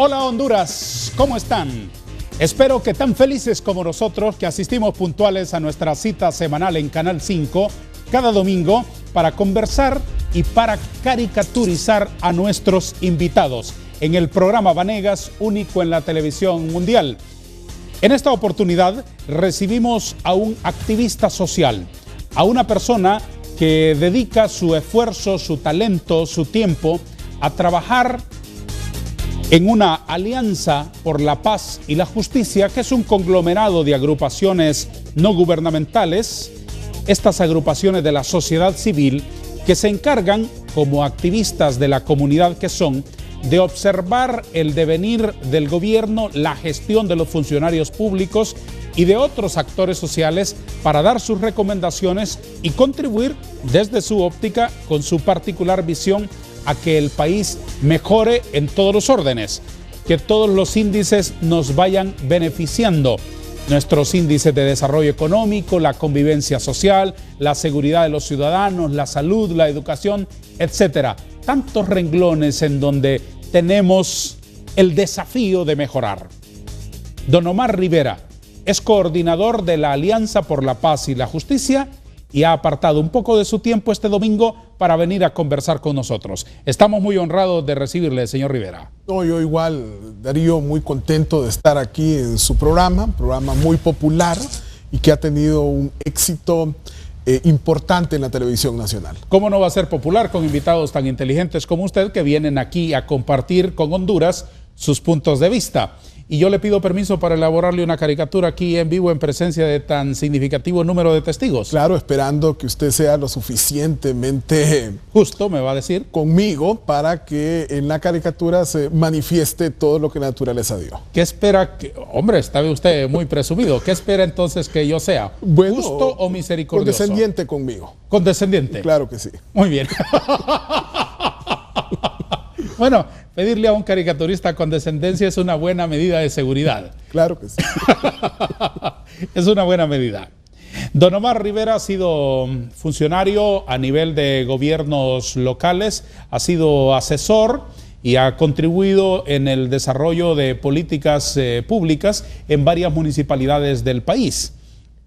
Hola Honduras, ¿cómo están? Espero que tan felices como nosotros que asistimos puntuales a nuestra cita semanal en Canal 5 cada domingo para conversar y para caricaturizar a nuestros invitados en el programa Vanegas, único en la televisión mundial. En esta oportunidad recibimos a un activista social, a una persona que dedica su esfuerzo, su talento, su tiempo a trabajar en una alianza por la paz y la justicia, que es un conglomerado de agrupaciones no gubernamentales, estas agrupaciones de la sociedad civil que se encargan, como activistas de la comunidad que son, de observar el devenir del gobierno, la gestión de los funcionarios públicos y de otros actores sociales para dar sus recomendaciones y contribuir desde su óptica con su particular visión a que el país mejore en todos los órdenes, que todos los índices nos vayan beneficiando. Nuestros índices de desarrollo económico, la convivencia social, la seguridad de los ciudadanos, la salud, la educación, etcétera. Tantos renglones en donde tenemos el desafío de mejorar. Don Omar Rivera es coordinador de la Alianza por la Paz y la Justicia y ha apartado un poco de su tiempo este domingo para venir a conversar con nosotros. Estamos muy honrados de recibirle, señor Rivera. No, yo igual, Darío, muy contento de estar aquí en su programa muy popular y que ha tenido un éxito importante en la televisión nacional. ¿Cómo no va a ser popular con invitados tan inteligentes como usted que vienen aquí a compartir con Honduras sus puntos de vista? Y yo le pido permiso para elaborarle una caricatura aquí en vivo en presencia de tan significativo número de testigos. Claro, esperando que usted sea lo suficientemente justo, me va a decir, conmigo para que en la caricatura se manifieste todo lo que la naturaleza dio. ¿Qué espera? Hombre, está usted muy presumido. ¿Qué espera entonces que yo sea? Bueno, ¿Justo o misericordioso? Condescendiente conmigo. ¿Condescendiente? Claro que sí. Muy bien. Bueno, pedirle a un caricaturista condescendencia es una buena medida de seguridad. Claro que sí. Es una buena medida. Don Omar Rivera ha sido funcionario a nivel de gobiernos locales, ha sido asesor y ha contribuido en el desarrollo de políticas públicas en varias municipalidades del país.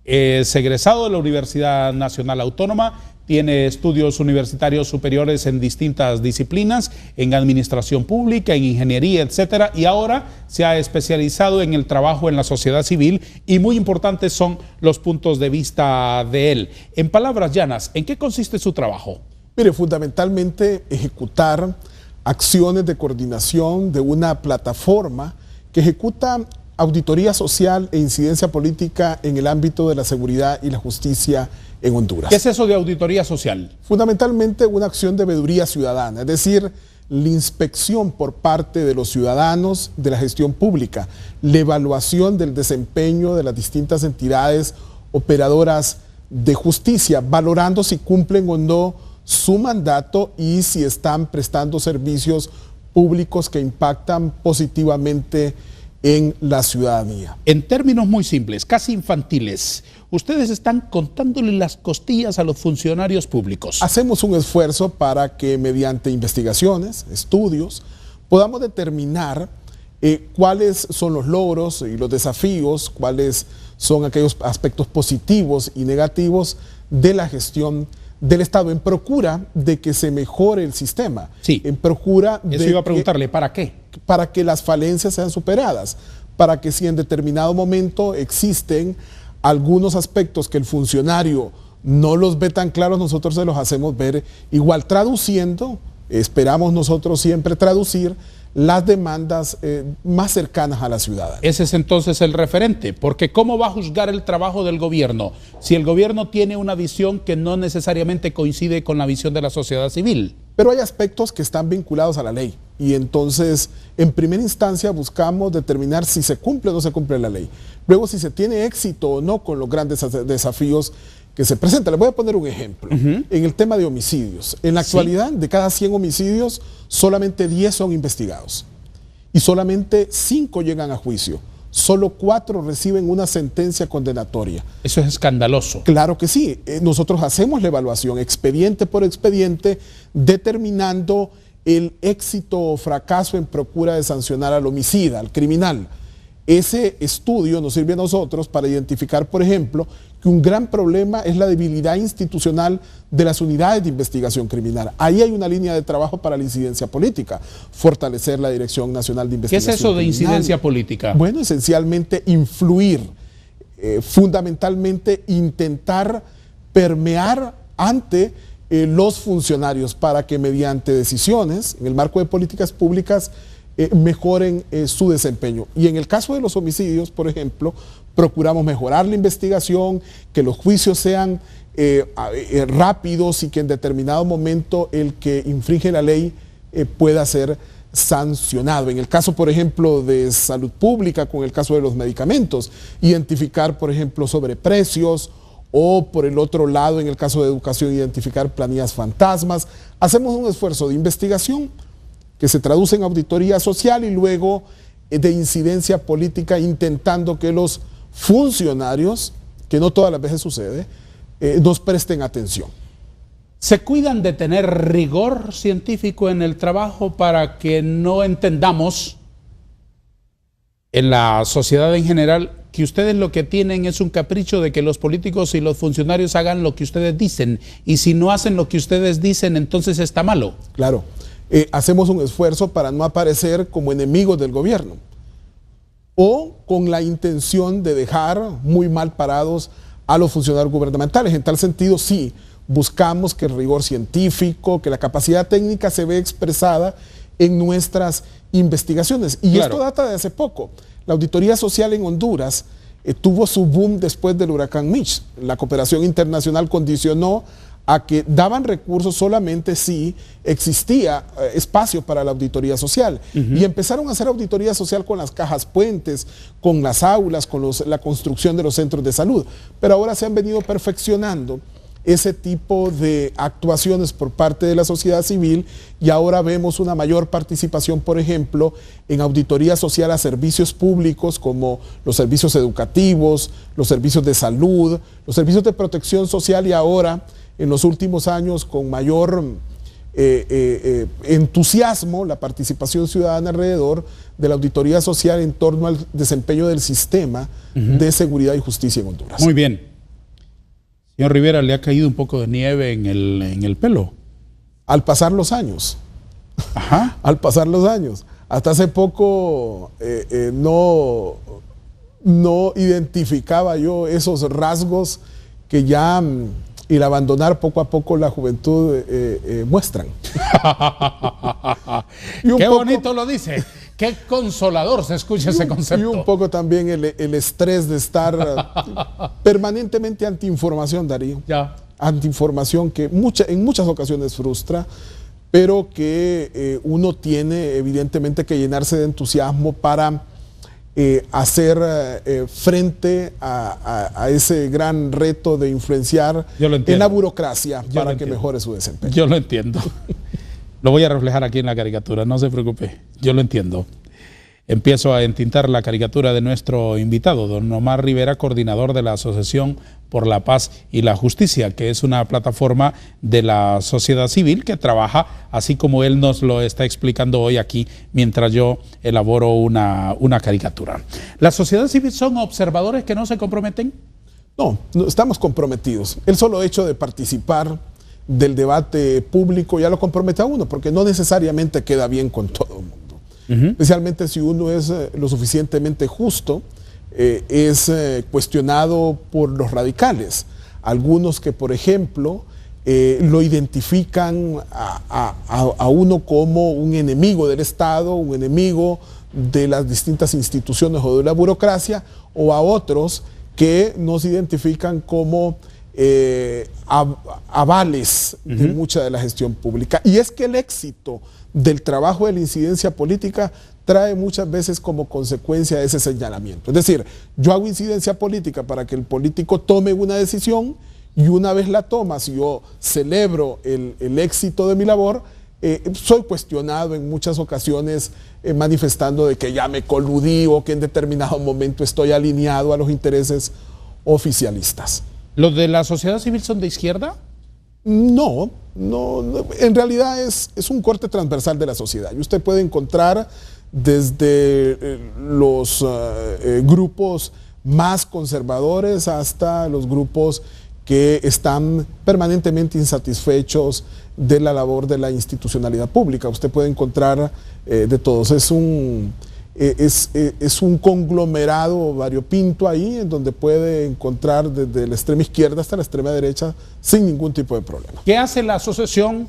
Es egresado de la Universidad Nacional Autónoma, tiene estudios universitarios superiores en distintas disciplinas, en administración pública, en ingeniería, etcétera, y ahora se ha especializado en el trabajo en la sociedad civil y muy importantes son los puntos de vista de él. En palabras llanas, ¿en qué consiste su trabajo? Mire, fundamentalmente ejecutar acciones de coordinación de una plataforma que ejecuta auditoría social e incidencia política en el ámbito de la seguridad y la justicia en Honduras. ¿Qué es eso de auditoría social? Fundamentalmente una acción de veeduría ciudadana, es decir, la inspección por parte de los ciudadanos de la gestión pública, la evaluación del desempeño de las distintas entidades operadoras de justicia, valorando si cumplen o no su mandato y si están prestando servicios públicos que impactan positivamente en la ciudadanía. En términos muy simples, casi infantiles, ustedes están contándole las costillas a los funcionarios públicos. Hacemos un esfuerzo para que mediante investigaciones, estudios, podamos determinar cuáles son los logros y los desafíos, cuáles son aquellos aspectos positivos y negativos de la gestión del Estado, en procura de que se mejore el sistema. Sí. En procura de Eso iba a preguntarle, ¿para qué? Para que las falencias sean superadas, para que si en determinado momento existen algunos aspectos que el funcionario no los ve tan claros, nosotros se los hacemos ver igual traduciendo, esperamos nosotros siempre traducir las demandas más cercanas a la ciudad. Ese es entonces el referente, porque ¿cómo va a juzgar el trabajo del gobierno si el gobierno tiene una visión que no necesariamente coincide con la visión de la sociedad civil? Pero hay aspectos que están vinculados a la ley y entonces en primera instancia buscamos determinar si se cumple o no se cumple la ley. Luego si se tiene éxito o no con los grandes desafíos que se presentan. Les voy a poner un ejemplo. En el tema de homicidios. En la actualidad, de cada 100 homicidios, solamente 10 son investigados y solamente 5 llegan a juicio. Solo 4 reciben una sentencia condenatoria. Eso es escandaloso. Claro que sí. Nosotros hacemos la evaluación expediente por expediente, determinando el éxito o fracaso en procura de sancionar al homicida, al criminal. Ese estudio nos sirve a nosotros para identificar, por ejemplo, que un gran problema es la debilidad institucional de las unidades de investigación criminal. Ahí hay una línea de trabajo para la incidencia política, fortalecer la Dirección Nacional de Investigación criminal. ¿Qué es eso de criminal? incidencia política? Bueno, esencialmente influir, fundamentalmente intentar permear ante los funcionarios para que mediante decisiones, en el marco de políticas públicas, mejoren su desempeño. Y en el caso de los homicidios, por ejemplo, procuramos mejorar la investigación, que los juicios sean rápidos y que en determinado momento el que infringe la ley pueda ser sancionado. En el caso, por ejemplo, de salud pública, con el caso de los medicamentos, identificar, por ejemplo, sobreprecios, o por el otro lado, en el caso de educación, identificar planillas fantasmas. Hacemos un esfuerzo de investigación que se traduce en auditoría social y luego de incidencia política, intentando que los funcionarios, que no todas las veces sucede, nos presten atención. ¿Se cuidan de tener rigor científico en el trabajo para que no entendamos en la sociedad en general que ustedes lo que tienen es un capricho de que los políticos y los funcionarios hagan lo que ustedes dicen, y si no hacen lo que ustedes dicen, entonces está malo? Claro, hacemos un esfuerzo para no aparecer como enemigos del gobierno o con la intención de dejar muy mal parados a los funcionarios gubernamentales. En tal sentido, sí, buscamos que el rigor científico, que la capacidad técnica se vea expresada en nuestras investigaciones. Y claro, esto data de hace poco. La auditoría social en Honduras tuvo su boom después del huracán Mitch. La cooperación internacional condicionó a que daban recursos solamente si existía espacio para la auditoría social. Y empezaron a hacer auditoría social con las cajas puentes, con las aulas, con la construcción de los centros de salud. Pero ahora se han venido perfeccionando ese tipo de actuaciones por parte de la sociedad civil y ahora vemos una mayor participación, por ejemplo, en auditoría social a servicios públicos como los servicios educativos, los servicios de salud, los servicios de protección social y ahora, en los últimos años, con mayor entusiasmo, la participación ciudadana alrededor de la auditoría social en torno al desempeño del sistema de seguridad y justicia en Honduras. Muy bien. Señor Rivera, ¿le ha caído un poco de nieve en el pelo? Al pasar los años. Ajá. Al pasar los años. Hasta hace poco no identificaba yo esos rasgos que ya el abandonar poco a poco la juventud muestran. Qué bonito lo dice. Qué consolador se escucha ese concepto. Y un poco también el estrés de estar permanentemente antiinformación, Darío. Ya. Antiinformación que en muchas ocasiones frustra, pero que uno tiene evidentemente que llenarse de entusiasmo para hacer frente a ese gran reto de influenciar en la burocracia para que mejore su desempeño. Yo lo entiendo. Lo voy a reflejar aquí en la caricatura, no se preocupe, yo lo entiendo. Empiezo a entintar la caricatura de nuestro invitado, don Omar Rivera, coordinador de la Asociación por la Paz y la Justicia, que es una plataforma de la sociedad civil que trabaja, así como él nos lo está explicando hoy aquí, mientras yo elaboro una caricatura. ¿La sociedad civil son observadores que no se comprometen? No, estamos comprometidos. El solo hecho de participar del debate público ya lo compromete a uno, porque no necesariamente queda bien con todo el mundo. Especialmente si uno es lo suficientemente justo, es cuestionado por los radicales. Algunos que, por ejemplo, lo identifican a uno como un enemigo del Estado, un enemigo de las distintas instituciones o de la burocracia, o a otros que nos identifican como avales de mucha de la gestión pública. Y es que el éxito del trabajo de la incidencia política trae muchas veces como consecuencia ese señalamiento. Es decir, yo hago incidencia política para que el político tome una decisión y una vez la toma, si yo celebro el éxito de mi labor, soy cuestionado en muchas ocasiones manifestando de que ya me coludí o que en determinado momento estoy alineado a los intereses oficialistas. ¿Los de la sociedad civil son de izquierda? No, en realidad es un corte transversal de la sociedad. Y usted puede encontrar desde los grupos más conservadores hasta los grupos que están permanentemente insatisfechos de la labor de la institucionalidad pública. Usted puede encontrar de todos. Es un conglomerado variopinto ahí, en donde puede encontrar desde la extrema izquierda hasta la extrema derecha sin ningún tipo de problema. ¿Qué hace la Asociación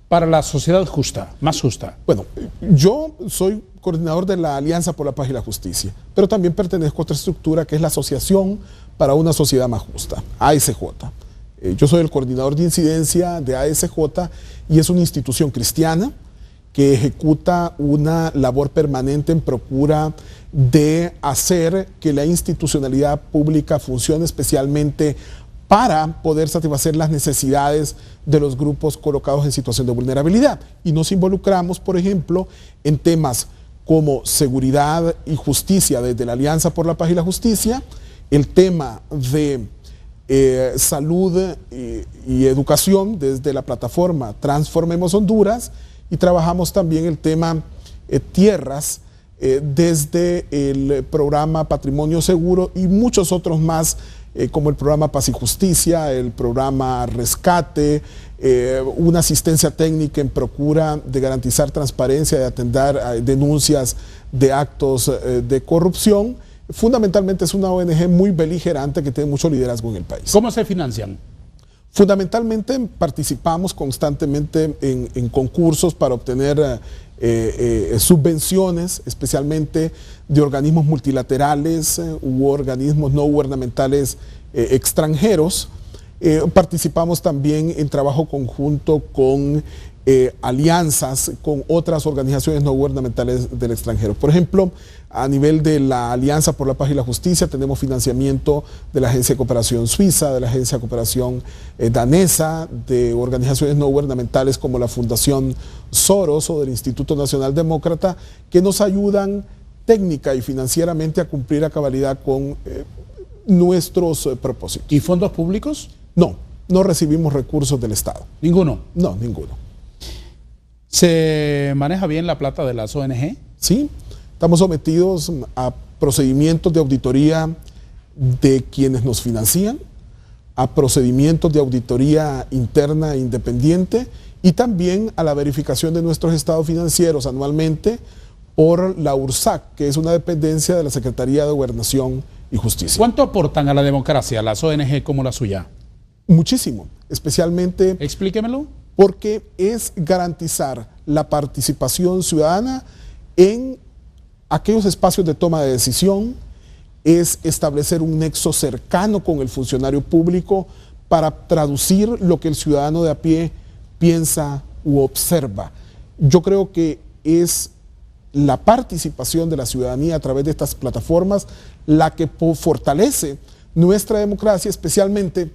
para la Sociedad Justa, más justa? Bueno, yo soy coordinador de la Alianza por la Paz y la Justicia, pero también pertenezco a otra estructura que es la Asociación para una Sociedad Más Justa, ASJ. Yo soy el coordinador de incidencia de ASJ y es una institución cristiana que ejecuta una labor permanente en procura de hacer que la institucionalidad pública funcione, especialmente para poder satisfacer las necesidades de los grupos colocados en situación de vulnerabilidad. Y nos involucramos, por ejemplo, en temas como seguridad y justicia desde la Alianza por la Paz y la Justicia, el tema de salud y educación desde la plataforma Transformemos Honduras, y trabajamos también el tema tierras desde el programa Patrimonio Seguro y muchos otros más, como el programa Paz y Justicia, el programa Rescate, una asistencia técnica en procura de garantizar transparencia, de atender denuncias de actos de corrupción. Fundamentalmente es una ONG muy beligerante que tiene mucho liderazgo en el país. ¿Cómo se financian? Fundamentalmente participamos constantemente en concursos para obtener subvenciones, especialmente de organismos multilaterales u organismos no gubernamentales extranjeros. Participamos también en trabajo conjunto con alianzas con otras organizaciones no gubernamentales del extranjero. Por ejemplo, a nivel de la Alianza por la Paz y la Justicia tenemos financiamiento de la Agencia de Cooperación Suiza, de la Agencia de Cooperación danesa, de organizaciones no gubernamentales como la Fundación Soros o del Instituto Nacional Demócrata, que nos ayudan técnica y financieramente a cumplir a cabalidad con nuestros propósitos. ¿Y fondos públicos? No recibimos recursos del Estado. ¿Ninguno? No, ninguno. ¿Se maneja bien la plata de las ONG? Sí, estamos sometidos a procedimientos de auditoría de quienes nos financian, a procedimientos de auditoría interna e independiente y también a la verificación de nuestros estados financieros anualmente por la URSAC, que es una dependencia de la Secretaría de Gobernación y Justicia. ¿Cuánto aportan a la democracia las ONG como la suya? Muchísimo, especialmente... Explíquemelo. Porque es garantizar la participación ciudadana en aquellos espacios de toma de decisión, es establecer un nexo cercano con el funcionario público para traducir lo que el ciudadano de a pie piensa u observa. Yo creo que es la participación de la ciudadanía a través de estas plataformas la que fortalece nuestra democracia, especialmente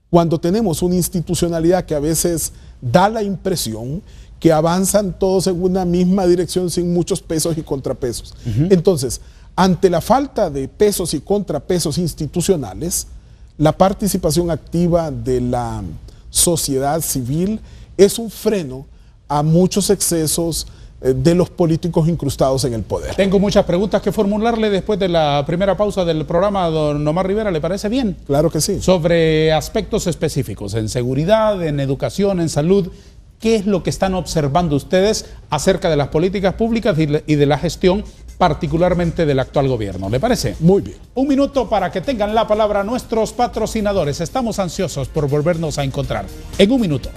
cuando tenemos una institucionalidad que a veces da la impresión que avanzan todos en una misma dirección sin muchos pesos y contrapesos. Entonces, ante la falta de pesos y contrapesos institucionales, la participación activa de la sociedad civil es un freno a muchos excesos de los políticos incrustados en el poder. Tengo muchas preguntas que formularle después de la primera pausa del programa, don Omar Rivera, ¿le parece bien? Claro que sí. Sobre aspectos específicos, en seguridad, en educación, en salud, ¿qué es lo que están observando ustedes acerca de las políticas públicas y de la gestión, particularmente del actual gobierno? ¿Le parece? Muy bien. Un minuto para que tengan la palabra nuestros patrocinadores. Estamos ansiosos por volvernos a encontrar. En un minuto.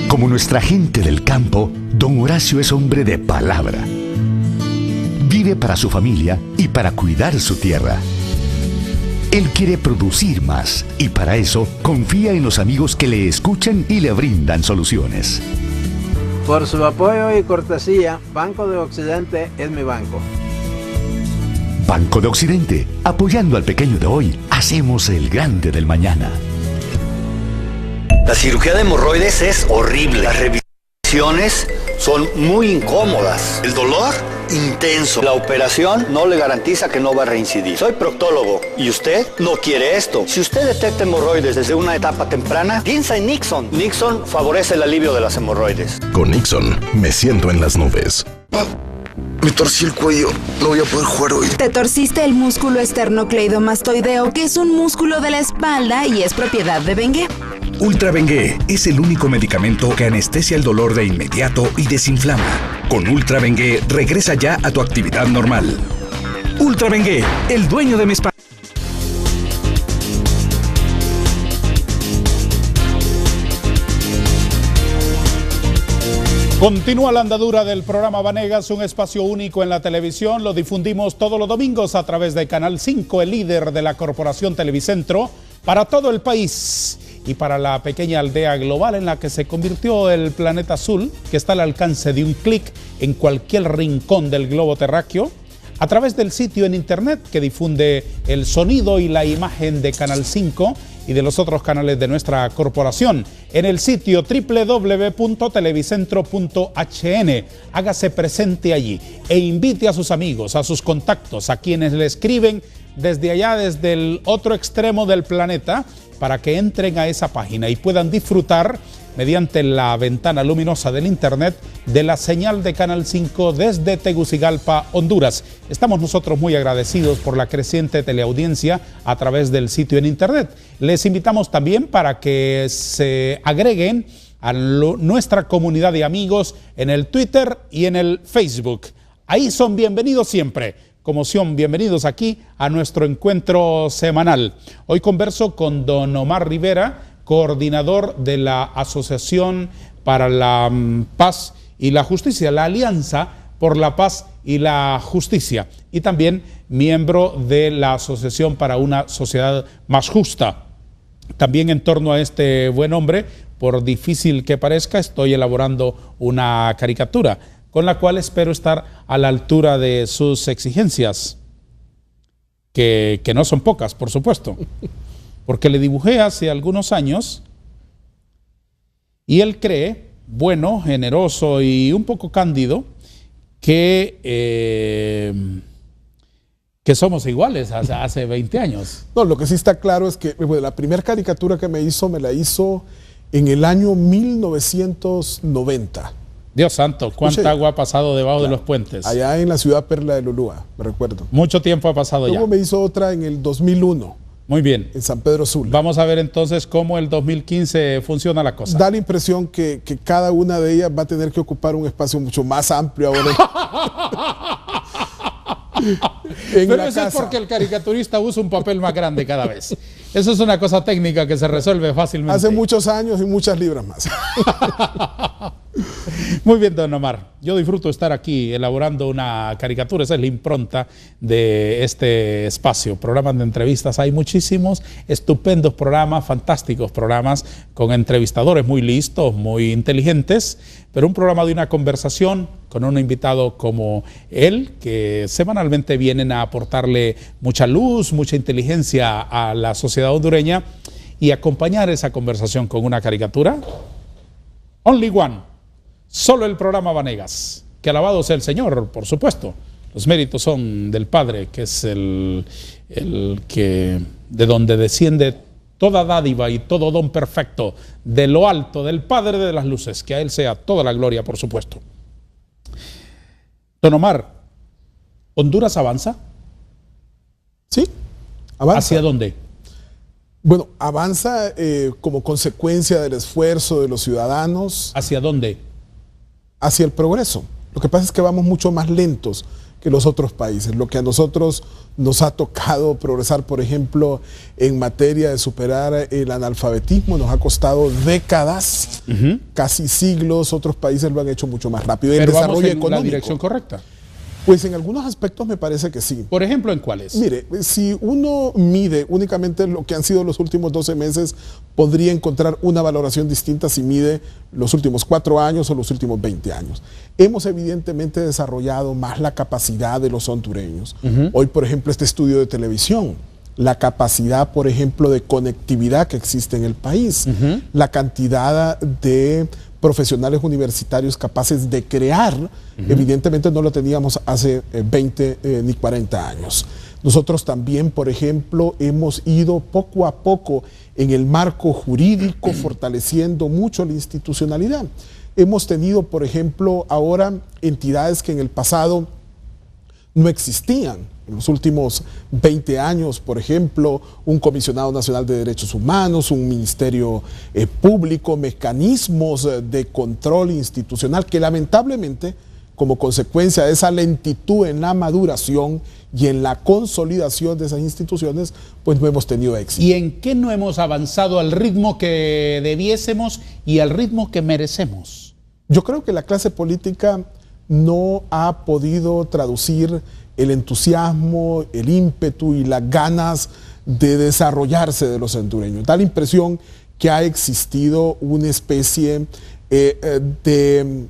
Como nuestra gente del campo, don Horacio es hombre de palabra. Vive para su familia y para cuidar su tierra. Él quiere producir más y para eso confía en los amigos que le escuchan y le brindan soluciones. Por su apoyo y cortesía, Banco de Occidente es mi banco. Banco de Occidente, apoyando al pequeño de hoy, hacemos el grande del mañana. La cirugía de hemorroides es horrible. Las revisiones son muy incómodas. El dolor, intenso. La operación no le garantiza que no va a reincidir. Soy proctólogo y usted no quiere esto. Si usted detecta hemorroides desde una etapa temprana, piensa en Nixon. Nixon favorece el alivio de las hemorroides. Con Nixon me siento en las nubes. Me torcí el cuello, no voy a poder jugar hoy. Te torciste el músculo esternocleidomastoideo, que es un músculo de la espalda y es propiedad de Bengué. Ultra Bengué es el único medicamento que anestesia el dolor de inmediato y desinflama. Con Ultra Bengué regresa ya a tu actividad normal. Ultra Bengué, el dueño de mi espalda. Continúa la andadura del programa Vanegas, un espacio único en la televisión. Lo difundimos todos los domingos a través de Canal 5, el líder de la Corporación Televicentro, para todo el país y para la pequeña aldea global en la que se convirtió el planeta azul, que está al alcance de un clic en cualquier rincón del globo terráqueo, a través del sitio en internet que difunde el sonido y la imagen de Canal 5 y de los otros canales de nuestra corporación, en el sitio www.televicentro.hn. Hágase presente allí e invite a sus amigos, a sus contactos, a quienes le escriben desde allá, desde el otro extremo del planeta, para que entren a esa página y puedan disfrutar mediante la ventana luminosa del internet de la señal de Canal 5 desde Tegucigalpa, Honduras. Estamos nosotros muy agradecidos por la creciente teleaudiencia a través del sitio en internet. Les invitamos también para que se agreguen a nuestra comunidad de amigos en el Twitter y en el Facebook. Ahí son bienvenidos siempre, como son bienvenidos aquí a nuestro encuentro semanal. Hoy converso con don Omar Rivera, coordinador de la Asociación para la Paz y la Justicia, la Alianza por la Paz y la Justicia, y también miembro de la Asociación para una Sociedad Más Justa. También en torno a este buen hombre, por difícil que parezca, estoy elaborando una caricatura con la cual espero estar a la altura de sus exigencias, que no son pocas, por supuesto. Porque le dibujé hace algunos años y él cree, bueno, generoso y un poco cándido, que somos iguales hace 20 años. No, lo que sí está claro es que la primera caricatura que me la hizo en el año 1990. Dios santo, cuánta agua ha pasado debajo de los puentes. Allá en la ciudad Perla de Lulúa, me recuerdo. Mucho tiempo ha pasado ya. Luego me hizo otra en el 2001. Muy bien. En San Pedro Sula. Vamos a ver entonces cómo el 2015 funciona la cosa. Da la impresión que cada una de ellas va a tener que ocupar un espacio mucho más amplio ahora. Pero eso es porque el caricaturista usa un papel más grande cada vez. Eso es una cosa técnica que se resuelve fácilmente. Hace muchos años y muchas libras más. Muy bien, don Omar. Yo disfruto estar aquí elaborando una caricatura. Esa es la impronta de este espacio. Programas de entrevistas. Hay muchísimos estupendos programas, fantásticos programas con entrevistadores muy listos, muy inteligentes, pero un programa de una conversación con un invitado como él, que semanalmente vienen a aportarle mucha luz, mucha inteligencia a la sociedad hondureña y acompañar esa conversación con una caricatura. Only One. Solo el programa Vanegas. Que alabado sea el Señor, por supuesto. Los méritos son del Padre, que es el que de donde desciende toda dádiva y todo don perfecto, de lo alto, del Padre de las luces. Que a Él sea toda la gloria, por supuesto. Don Omar, ¿Honduras avanza? Sí, avanza. ¿Hacia dónde? Bueno, avanza como consecuencia del esfuerzo de los ciudadanos. ¿Hacia dónde? Hacia el progreso. Lo que pasa es que vamos mucho más lentos que los otros países. Lo que a nosotros nos ha tocado progresar, por ejemplo, en materia de superar el analfabetismo, nos ha costado décadas, casi siglos. Otros países lo han hecho mucho más rápido. Pero el desarrollo vamos en económico, la dirección correcta. Pues en algunos aspectos me parece que sí. Por ejemplo, ¿en cuáles? Mire, si uno mide únicamente lo que han sido los últimos 12 meses, podría encontrar una valoración distinta si mide los últimos 4 años o los últimos 20 años. Hemos evidentemente desarrollado más la capacidad de los hondureños. Hoy, por ejemplo, este estudio de televisión la capacidad, por ejemplo, de conectividad que existe en el país, la cantidad de profesionales universitarios capaces de crear, evidentemente no lo teníamos hace 20 ni 40 años. Nosotros también, por ejemplo, hemos ido poco a poco en el marco jurídico fortaleciendo mucho la institucionalidad. Hemos tenido, por ejemplo, ahora entidades que en el pasado no existían. En los últimos 20 años, por ejemplo, un Comisionado Nacional de Derechos Humanos, un Ministerio Público, mecanismos de control institucional que lamentablemente, como consecuencia de esa lentitud en la maduración y en la consolidación de esas instituciones, pues no hemos tenido éxito. ¿Y en qué no hemos avanzado al ritmo que debiésemos y al ritmo que merecemos? Yo creo que la clase política no ha podido traducir el entusiasmo, el ímpetu y las ganas de desarrollarse de los hondureños. Da la impresión que ha existido una especie de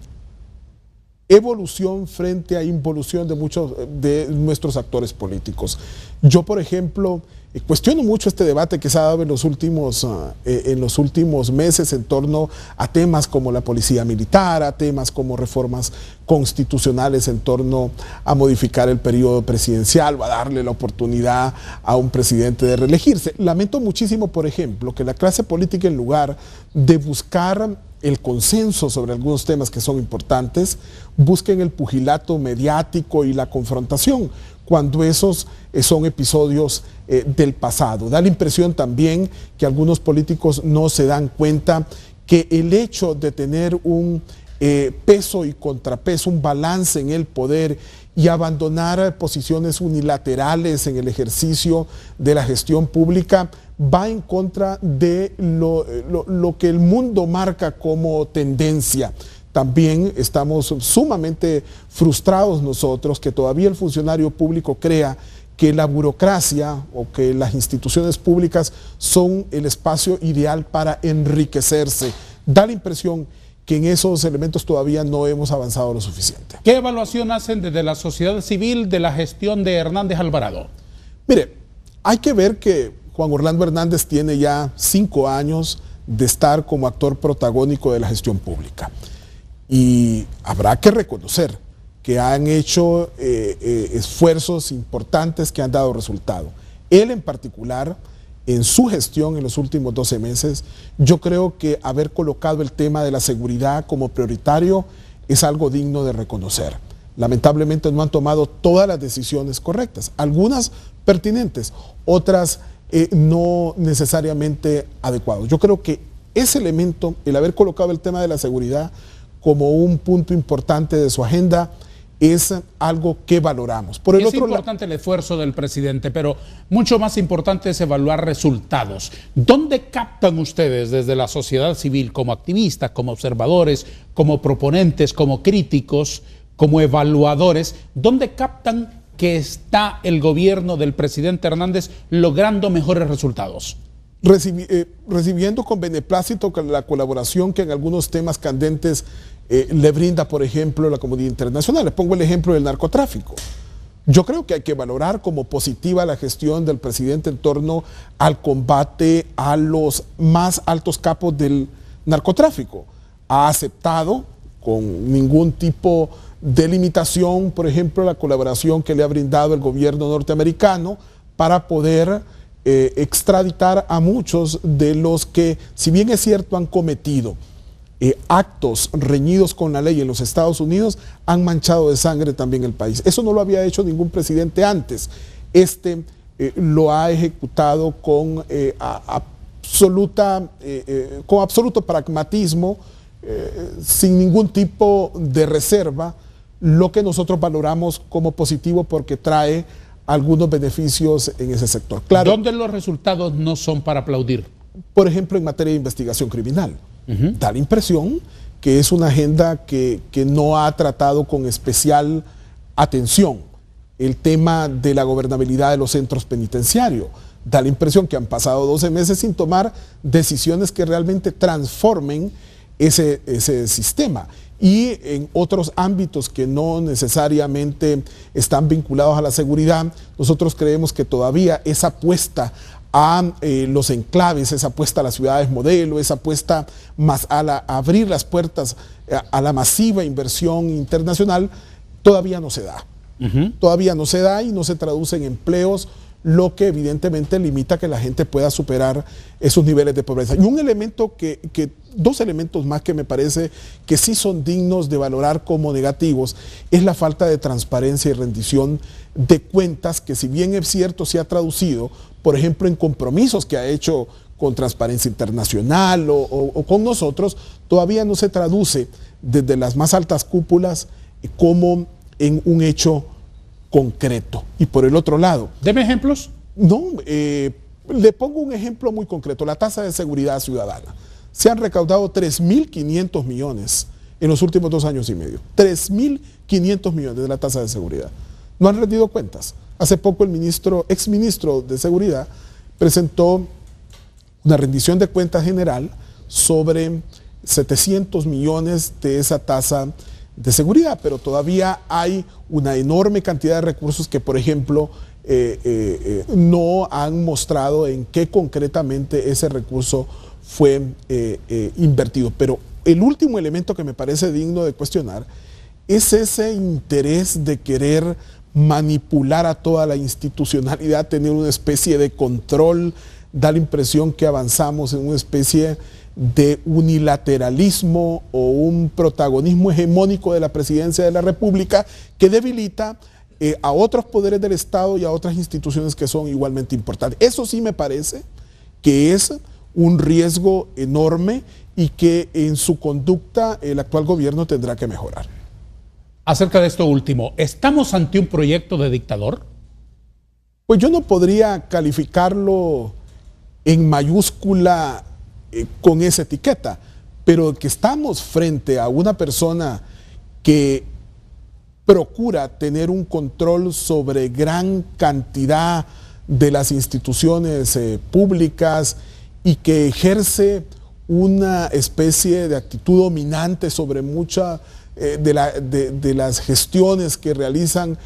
evolución frente a involución de muchos de nuestros actores políticos. Yo, por ejemplo, cuestiono mucho este debate que se ha dado en los últimos meses en torno a temas como la policía militar, a temas como reformas constitucionales en torno a modificar el periodo presidencial o a darle la oportunidad a un presidente de reelegirse. Lamento muchísimo, por ejemplo, que la clase política, en lugar de buscar el consenso sobre algunos temas que son importantes, busquen el pugilato mediático y la confrontación, cuando esos son episodios del pasado. Da la impresión también que algunos políticos no se dan cuenta que el hecho de tener un peso y contrapeso, un balance en el poder y abandonar posiciones unilaterales en el ejercicio de la gestión pública va en contra de lo que el mundo marca como tendencia. También estamos sumamente frustrados nosotros que todavía el funcionario público crea que la burocracia o que las instituciones públicas son el espacio ideal para enriquecerse. Da la impresión que en esos elementos todavía no hemos avanzado lo suficiente. ¿Qué evaluación hacen desde la sociedad civil de la gestión de Hernández Alvarado? Mire, hay que ver que Juan Orlando Hernández tiene ya 5 años de estar como actor protagónico de la gestión pública. Y habrá que reconocer que han hecho esfuerzos importantes que han dado resultado. Él en particular, en su gestión en los últimos 12 meses, yo creo que haber colocado el tema de la seguridad como prioritario es algo digno de reconocer. Lamentablemente no han tomado todas las decisiones correctas, algunas pertinentes, otras no necesariamente adecuadas. Yo creo que ese elemento, el haber colocado el tema de la seguridad como un punto importante de su agenda, es algo que valoramos. Por el otro importante el esfuerzo del presidente, pero mucho más importante es evaluar resultados. ¿Dónde captan ustedes desde la sociedad civil, como activistas, como observadores, como proponentes, como críticos, como evaluadores, dónde captan que está el gobierno del presidente Hernández logrando mejores resultados? Recibiendo con beneplácito la colaboración que en algunos temas candentes le brinda, por ejemplo, la comunidad internacional. Le pongo el ejemplo del narcotráfico. Yo creo que hay que valorar como positiva la gestión del presidente en torno al combate a los más altos capos del narcotráfico. Ha aceptado con ningún tipo de limitación, por ejemplo, la colaboración que le ha brindado el gobierno norteamericano para poder extraditar a muchos de los que, si bien es cierto, han cometido actos reñidos con la ley en los Estados Unidos, han manchado de sangre también el país. Eso no lo había hecho ningún presidente antes. Lo ha ejecutado con absoluto pragmatismo, sin ningún tipo de reserva, lo que nosotros valoramos como positivo porque trae algunos beneficios en ese sector. Claro, ¿dónde los resultados no son para aplaudir? Por ejemplo, en materia de investigación criminal. Da la impresión que es una agenda que no ha tratado con especial atención el tema de la gobernabilidad de los centros penitenciarios. Da la impresión que han pasado 12 meses sin tomar decisiones que realmente transformen ese sistema. Y en otros ámbitos que no necesariamente están vinculados a la seguridad, nosotros creemos que todavía esa apuesta a los enclaves, esa apuesta a las ciudades modelo, esa apuesta más a abrir las puertas a la masiva inversión internacional, todavía no se da. Todavía no se da y no se traduce en empleos, lo que evidentemente limita que la gente pueda superar esos niveles de pobreza. Y un elemento dos elementos más que me parece que sí son dignos de valorar como negativos es la falta de transparencia y rendición de cuentas, que si bien es cierto se ha traducido, por ejemplo, en compromisos que ha hecho con Transparencia Internacional o con nosotros, todavía no se traduce desde las más altas cúpulas como en un hecho concreto. Y por el otro lado... Deme ejemplos. No, le pongo un ejemplo muy concreto, la tasa de seguridad ciudadana. Se han recaudado 3.500 millones en los últimos 2 años y medio. 3.500 millones de la tasa de seguridad. No han rendido cuentas. Hace poco el exministro de Seguridad presentó una rendición de cuentas general sobre 700 millones de esa tasa de seguridad, pero todavía hay una enorme cantidad de recursos que, por ejemplo, no han mostrado en qué concretamente ese recurso fue invertido. Pero el último elemento que me parece digno de cuestionar es ese interés de querer manipular a toda la institucionalidad, tener una especie de control, da la impresión que avanzamos en una especie de unilateralismo o un protagonismo hegemónico de la presidencia de la República que debilita a otros poderes del Estado y a otras instituciones que son igualmente importantes. Eso sí me parece que es un riesgo enorme y que en su conducta el actual gobierno tendrá que mejorar. Acerca de esto último, ¿estamos ante un proyecto de dictador? Pues yo no podría calificarlo en mayúscula con esa etiqueta, pero que estamos frente a una persona que procura tener un control sobre gran cantidad de las instituciones públicas y que ejerce una especie de actitud dominante sobre muchas de las gestiones que realizan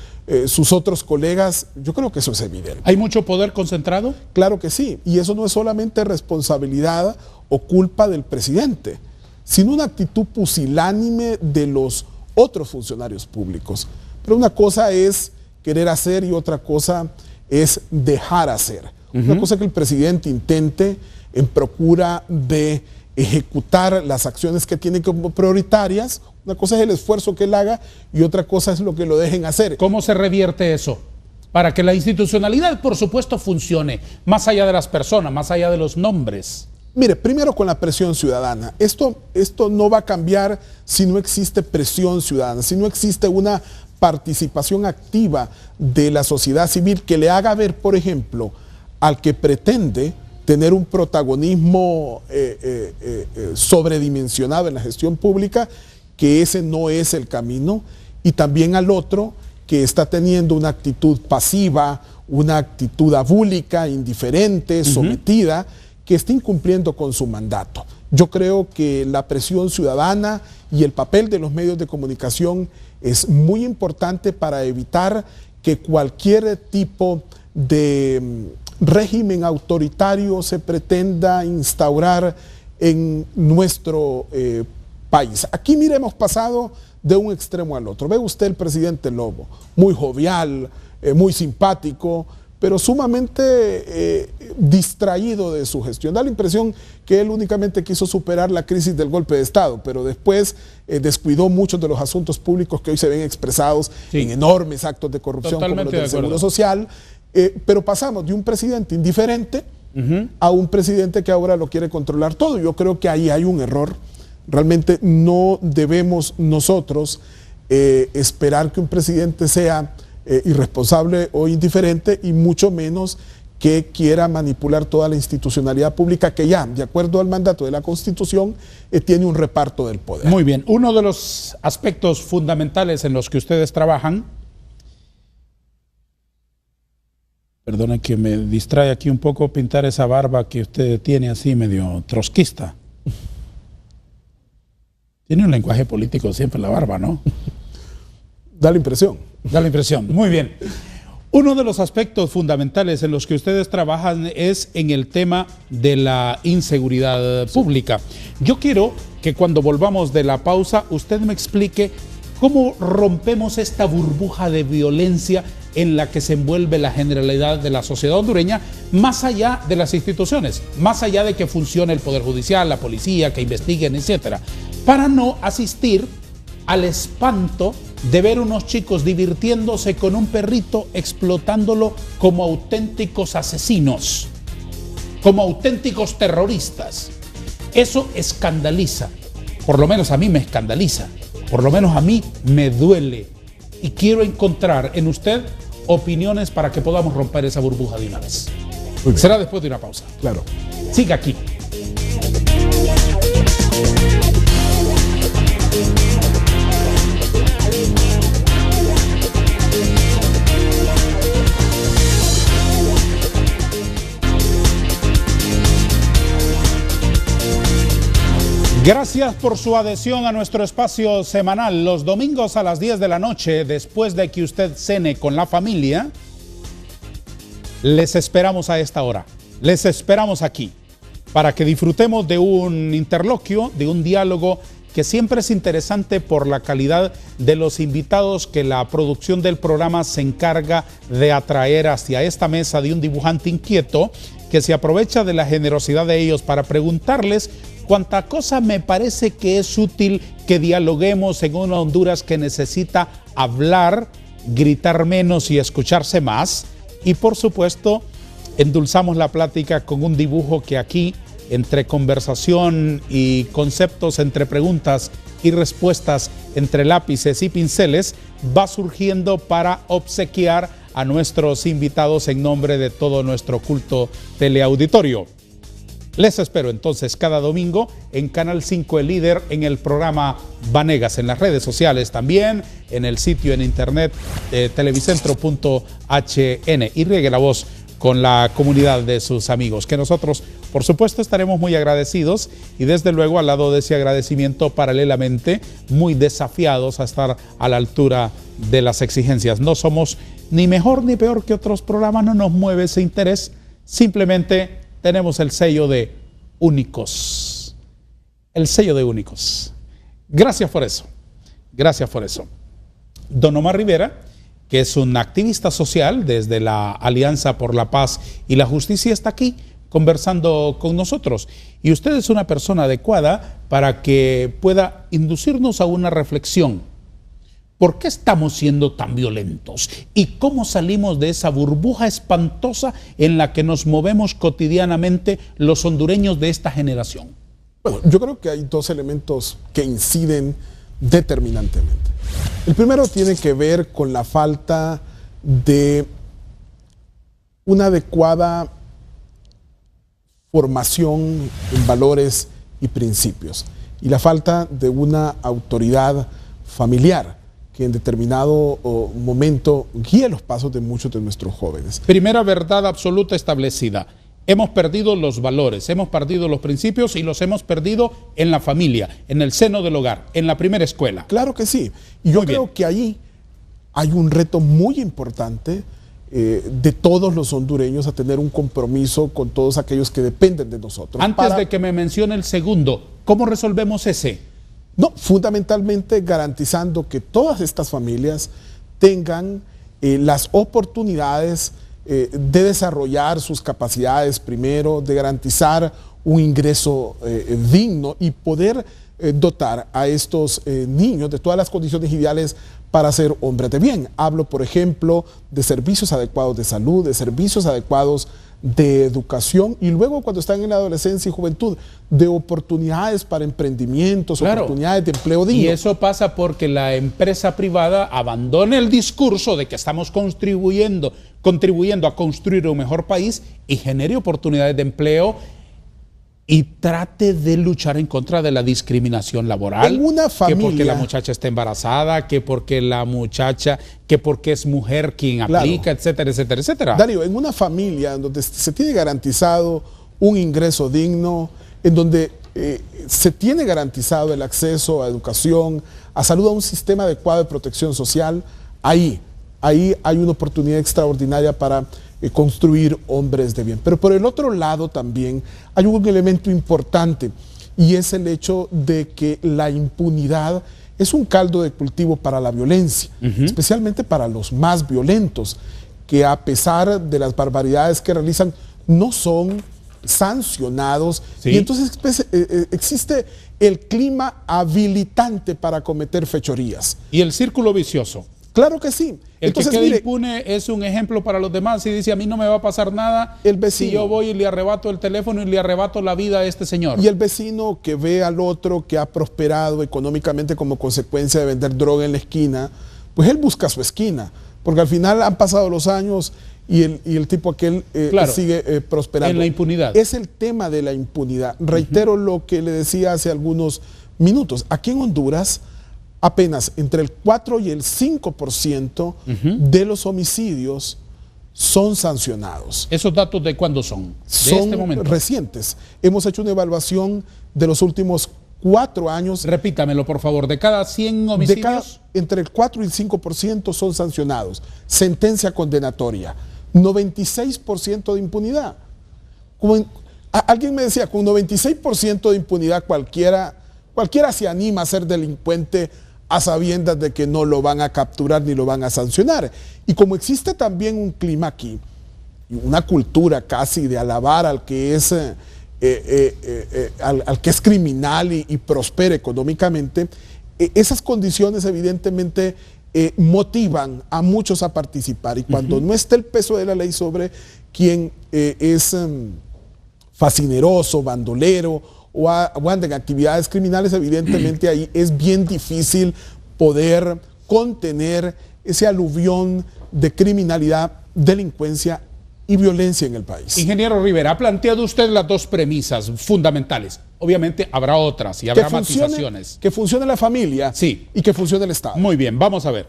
sus otros colegas. Yo creo que eso es evidente. ¿Hay mucho poder concentrado? Claro que sí, y eso no es solamente responsabilidad o culpa del presidente, sino una actitud pusilánime de los otros funcionarios públicos. Pero una cosa es querer hacer y otra cosa es dejar hacer. Una cosa es que el presidente intente en procura de ejecutar las acciones que tiene como prioritarias. Una cosa es el esfuerzo que él haga y otra cosa es lo que lo dejen hacer. ¿Cómo se revierte eso? Para que la institucionalidad, por supuesto, funcione, más allá de las personas, más allá de los nombres. Mire, primero con la presión ciudadana. Esto no va a cambiar si no existe presión ciudadana, si no existe una participación activa de la sociedad civil que le haga ver, por ejemplo, al que pretende tener un protagonismo sobredimensionado en la gestión pública, que ese no es el camino, y también al otro que está teniendo una actitud pasiva, una actitud abúlica, indiferente, sometida, que está incumpliendo con su mandato. Yo creo que la presión ciudadana y el papel de los medios de comunicación es muy importante para evitar que cualquier tipo de régimen autoritario se pretenda instaurar en nuestro país. Aquí, mire, hemos pasado de un extremo al otro. Ve usted el presidente Lobo, muy jovial, muy simpático, pero sumamente distraído de su gestión. Da la impresión que él únicamente quiso superar la crisis del golpe de Estado, pero después descuidó muchos de los asuntos públicos que hoy se ven expresados en enormes actos de corrupción como los del Seguro Social. Pero pasamos de un presidente indiferente a un presidente que ahora lo quiere controlar todo. Yo creo que ahí hay un error. Realmente no debemos nosotros esperar que un presidente sea irresponsable o indiferente, y mucho menos que quiera manipular toda la institucionalidad pública que ya, de acuerdo al mandato de la Constitución, tiene un reparto del poder. Muy bien. Uno de los aspectos fundamentales en los que ustedes trabajan, perdona que me distrae aquí un poco pintar esa barba que usted tiene así medio trotskista. Tiene un lenguaje político siempre en la barba, ¿no? Da la impresión. Da la impresión. Muy bien. Uno de los aspectos fundamentales en los que ustedes trabajan es en el tema de la inseguridad pública. Yo quiero que cuando volvamos de la pausa, usted me explique cómo rompemos esta burbuja de violencia en la que se envuelve la generalidad de la sociedad hondureña, más allá de las instituciones, más allá de que funcione el Poder Judicial, la policía, que investiguen, etcétera, para no asistir al espanto de ver unos chicos divirtiéndose con un perrito, explotándolo como auténticos asesinos, como auténticos terroristas. Eso escandaliza, por lo menos a mí me escandaliza, por lo menos a mí me duele, y quiero encontrar en usted opiniones para que podamos romper esa burbuja de una vez. Será después de una pausa. Claro. Siga aquí. Gracias por su adhesión a nuestro espacio semanal. Los domingos a las 10 de la noche, después de que usted cene con la familia, les esperamos a esta hora. Les esperamos aquí para que disfrutemos de un interloquio, de un diálogo que siempre es interesante por la calidad de los invitados que la producción del programa se encarga de atraer hacia esta mesa de un dibujante inquieto que se aprovecha de la generosidad de ellos para preguntarles cuánta cosa me parece que es útil que dialoguemos en una Honduras que necesita hablar, gritar menos y escucharse más. Y por supuesto, endulzamos la plática con un dibujo que aquí, entre conversación y conceptos, entre preguntas y respuestas, entre lápices y pinceles, va surgiendo para obsequiar a nuestros invitados en nombre de todo nuestro culto teleauditorio. Les espero entonces cada domingo en Canal 5 El Líder, en el programa Vanegas, en las redes sociales también, en el sitio en internet televicentro.hn, y riegue la voz con la comunidad de sus amigos, que nosotros por supuesto estaremos muy agradecidos, y desde luego al lado de ese agradecimiento paralelamente muy desafiados a estar a la altura de las exigencias. No somos ni mejor ni peor que otros programas, no nos mueve ese interés, simplemente tenemos el sello de únicos. El sello de únicos. Gracias por eso. Gracias por eso. Don Omar Rivera, que es un activista social desde la Alianza por la Paz y la Justicia, está aquí conversando con nosotros. Y usted es una persona adecuada para que pueda inducirnos a una reflexión. ¿Por qué estamos siendo tan violentos? ¿Y cómo salimos de esa burbuja espantosa en la que nos movemos cotidianamente los hondureños de esta generación? Bueno, yo creo que hay dos elementos que inciden determinantemente. El primero tiene que ver con la falta de una adecuada formación en valores y principios, y la falta de una autoridad familiar que en determinado momento guíe los pasos de muchos de nuestros jóvenes. Primera verdad absoluta establecida: hemos perdido los valores, hemos perdido los principios, y los hemos perdido en la familia, en el seno del hogar, en la primera escuela. Claro que sí. Y yo creo que ahí hay un reto muy importante de todos los hondureños a tener un compromiso con todos aquellos que dependen de nosotros. Antes de que me mencione el segundo, ¿cómo resolvemos ese? No, fundamentalmente garantizando que todas estas familias tengan las oportunidades de desarrollar sus capacidades primero, de garantizar un ingreso digno y poder dotar a estos niños de todas las condiciones ideales para ser hombres de bien. Hablo, por ejemplo, de servicios adecuados de salud, de servicios adecuados de educación, y luego cuando están en la adolescencia y juventud, de oportunidades para emprendimientos, claro, oportunidades de empleo digno. Y eso pasa porque la empresa privada abandone el discurso de que estamos contribuyendo a construir un mejor país y genere oportunidades de empleo y trate de luchar en contra de la discriminación laboral. En una familia, que porque la muchacha está embarazada, que porque es mujer quien aplica, claro, etcétera, etcétera, etcétera. Darío, en una familia en donde se tiene garantizado un ingreso digno, en donde se tiene garantizado el acceso a educación, a salud, a un sistema adecuado de protección social, ahí hay una oportunidad extraordinaria para construir hombres de bien. Pero por el otro lado también hay un elemento importante, y es el hecho de que la impunidad es un caldo de cultivo para la violencia, especialmente para los más violentos, que a pesar de las barbaridades que realizan, no son sancionados. ¿Sí? Y entonces existe el clima habilitante para cometer fechorías. ¿Y el círculo vicioso? Claro que sí. El entonces, que queda impune es un ejemplo para los demás y dice, a mí no me va a pasar nada el vecino, si yo voy y le arrebato el teléfono y le arrebato la vida a este señor. Y el vecino que ve al otro que ha prosperado económicamente como consecuencia de vender droga en la esquina, pues él busca su esquina, porque al final han pasado los años y el tipo aquel claro, sigue prosperando. En la impunidad. Es el tema de la impunidad. Reitero lo que le decía hace algunos minutos. Aquí en Honduras, apenas entre el 4 y el 5% de los homicidios son sancionados. ¿Esos datos de cuándo son? Son este momento. Recientes. Hemos hecho una evaluación de los últimos 4 años. Repítamelo, por favor. ¿De cada 100 homicidios? Entre el 4 y el 5% son sancionados. Sentencia condenatoria. 96% de impunidad. Alguien me decía, con 96% de impunidad cualquiera se anima a ser delincuente a sabiendas de que no lo van a capturar ni lo van a sancionar. Y como existe también un clima aquí, una cultura casi de alabar al que es, al que es criminal y prospera económicamente, esas condiciones evidentemente motivan a muchos a participar. Y cuando no está el peso de la ley sobre quien es fascineroso, bandolero, o anda en actividades criminales, evidentemente ahí es bien difícil poder contener ese aluvión de criminalidad, delincuencia y violencia en el país. Ingeniero Rivera, ha planteado usted las dos premisas fundamentales. Obviamente habrá otras y habrá matizaciones. Que funcione la familia, sí, y que funcione el Estado. Muy bien, vamos a ver.